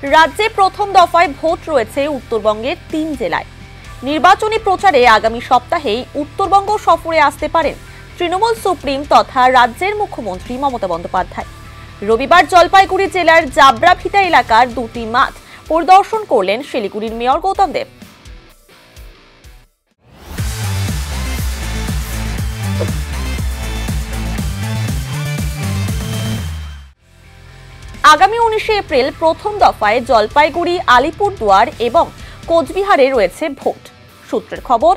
রাজ্যে প্রথম দফায় ভোট রয়েছে উত্তরবঙ্গের ৩ জেলায়। নির্বাচনী প্রচারে আগামী সপ্তাহেই উত্তরবঙ্গ সফরে আসতে পারেন তৃণমূল সুপ্রিম তথা রাজ্যের মুখ্যমন্ত্রী মমতা বন্দ্যোপাধ্যায়। রবিবার জলপাইগুড়ি জেলার জাবরাভিটা এলাকার দুটি মাঠ পরিদর্শন করলেন শিলিগুড়ির মেয়র গৌতম দেব। আগামী 19 এপ্রিল প্রথম দফায় জলপাইগুড়ি, আলিপুরদুয়ার এবং কোচবিহারে রয়েছে ভোট। সূত্রের খবর,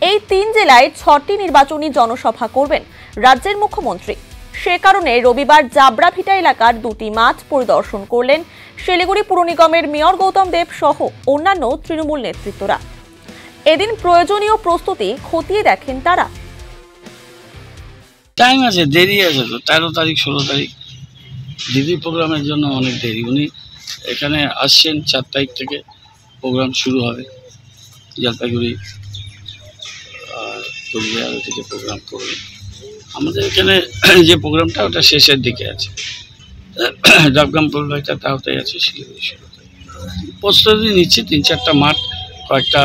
এই 3 জেলায় 6টি নির্বাচনী জনসভা করবেন রাজ্যের মুখ্যমন্ত্রী। সে কারণে রবিবার জাবরাভিটা এলাকার দুটি মাঠ পরিদর্শন করলেন শিলিগুড়ি পুর নিগমের মেয়র গৌতম দেব সহ অন্যান্য তৃণমূল নেতৃত্বরা। এদিন প্রয়োজনীয় প্রস্তুতি খতিয়ে দেখেন তারা। টাইম আছে, দেরি আছে তো, 13 তারিখ 16 তারিখ দিদি প্রোগ্রামের জন্য অনেক দেরি। উনি এখানে আসছেন 4 তারিখ থেকে প্রোগ্রাম শুরু হবে। জলপাইগুড়ি কোচবিহার থেকে প্রোগ্রাম করবেন। আমাদের এখানে যে প্রোগ্রামটা ওটা শেষের দিকে আছে। ডাবগ্রাম পরিবারটা তাওটাই আছে, শিলিগুড়ি শুরু। প্রস্তুতি নিচ্ছি, 3-4টা মাঠ, কয়েকটা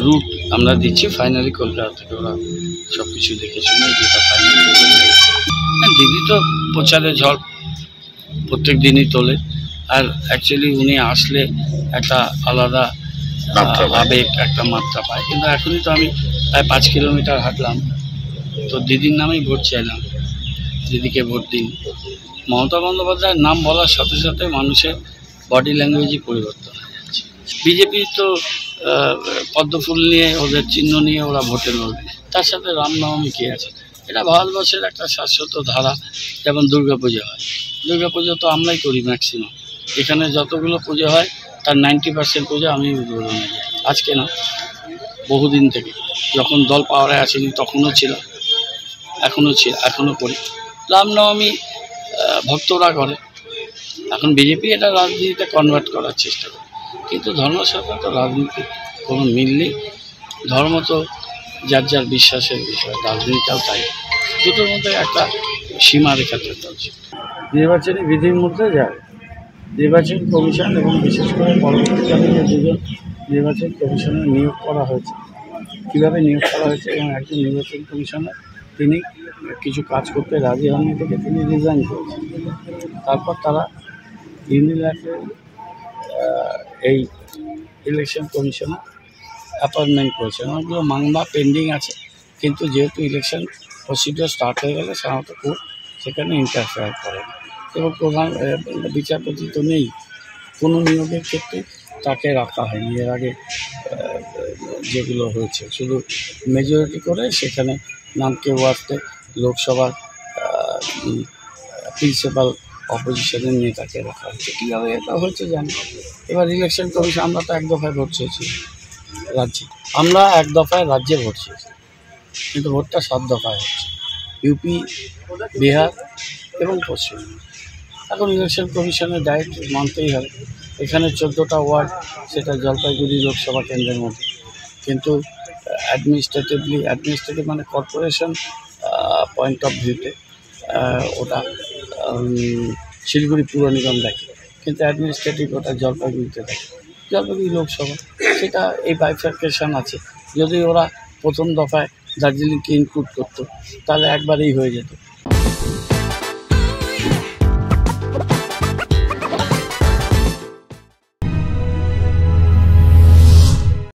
রুট আমরা দিচ্ছি। ফাইনালি কলকাতা থেকে ওরা সব কিছু দেখে শুনে যেটা ফাইনাল করবে। দিদি তো প্রচারে ঝড় প্রত্যেক দিনই তোলে, আর অ্যাকচুয়ালি উনি আসলে একটা আলাদা আবেগ, একটা মাত্রা পায়। কিন্তু এখনই তো আমি প্রায় 5 কিলোমিটার হাঁটলাম, তো দিদির নামেই ভোট চাইলাম, দিদিকে ভোট দিন। মমতা বন্দ্যোপাধ্যায়ের নাম বলার সাথে সাথে মানুষের বডি ল্যাঙ্গুয়েজই পরিবর্তন হয়ে যাচ্ছে। বিজেপি তো পদ্মফুল নিয়ে, ওদের চিহ্ন নিয়ে ওরা ভোটে লড়বে। তার সাথে রামনবমী কে আছে? এটা ভারতবর্ষের একটা শাশ্বত ধারা। যেমন দুর্গাপুজো হয়, দুর্গাপুজো তো আমরাই করি ম্যাক্সিমাম। এখানে যতগুলো পুজো হয় তার 90% পুজো আমি উদ্বোধনে যাই। আজকে না, বহুদিন থেকে, যখন দল পাওয়ারে আসেনি তখনও ছিল, এখনও করি। রামনবমী ভক্তরা করে। এখন বিজেপি এটা রাজনীতিতে কনভার্ট করার চেষ্টা করে, কিন্তু ধর্মের সাথে তো রাজনীতির কোনো মিল নেই। ধর্ম তো যার যার বিশ্বাসের বিষয়, রাজনীতিটাও তাই। দুটোর মধ্যে একটা সীমা রেখা থাকতে হচ্ছে। নির্বাচনী বিধির মধ্যে যায় নির্বাচন কমিশন, এবং বিশেষ করে পরবর্তীকালে যে দুজন নির্বাচন কমিশনের নিয়োগ করা হয়েছে, কীভাবে নিয়োগ করা হয়েছে, এবং একজন নির্বাচন কমিশনার তিনি কিছু কাজ করতে রাজি হননি থেকে তিনি রিজাইন করেছেন। তারপর তারা ইউনিল্যাটারালি এই ইলেকশন কমিশনার অ্যাপয়েন্টমেন্ট করেছেন। অনেকগুলো মামলা পেন্ডিং আছে, কিন্তু যেহেতু ইলেকশন প্রসিডিওর স্টার্ট হয়ে গেলে সাধারণত কোর্ট সেখানে ইন্টারফেয়ার করে না। এবং প্রধান বিচারপতি তো নেই, কোনো নিয়োগের ক্ষেত্রে তাকে রাখা হয়নি। এর আগে যেগুলো হয়েছে শুধু মেজরিটি করে সেখানে নামকে ওয়ার্ডে লোকসভার প্রিন্সিপাল অপোজিশনের নেতাকে রাখা হয়েছে। কীভাবে এটা হয়েছে জানি। এবার ইলেকশন কমিশন, আমরা তো 1 দফায় ভোট চেয়েছি রাজ্যে, আমরা 1 দফায় রাজ্যে ভোট চেয়েছি, কিন্তু ভোটটা 7 দফায় হচ্ছে, ইউপি, বিহার এবং পশ্চিমবঙ্গ। এখন ইলেকশন কমিশনের ডাইরেক্ট মানতেই হবে। এখানে 14টা ওয়ার্ড, সেটা জলপাইগুড়ি লোকসভা কেন্দ্রের মধ্যে, কিন্তু অ্যাডমিনিস্ট্রেটিভ মানে কর্পোরেশন পয়েন্ট অফ ভিউতে ওটা শিলিগুড়ি পুর নিগম দেখে, কিন্তু অ্যাডমিনিস্ট্রেটিভ ওটা জলপাইগুড়িতে দেখে, জলপাইগুড়ি লোকসভা। সেটা এই বাইফার্কেশন আছে। যদি ওরা প্রথম দফায় দার্জিলিংকে ইনক্লুড করতো তাহলে একবারেই হয়ে যেত।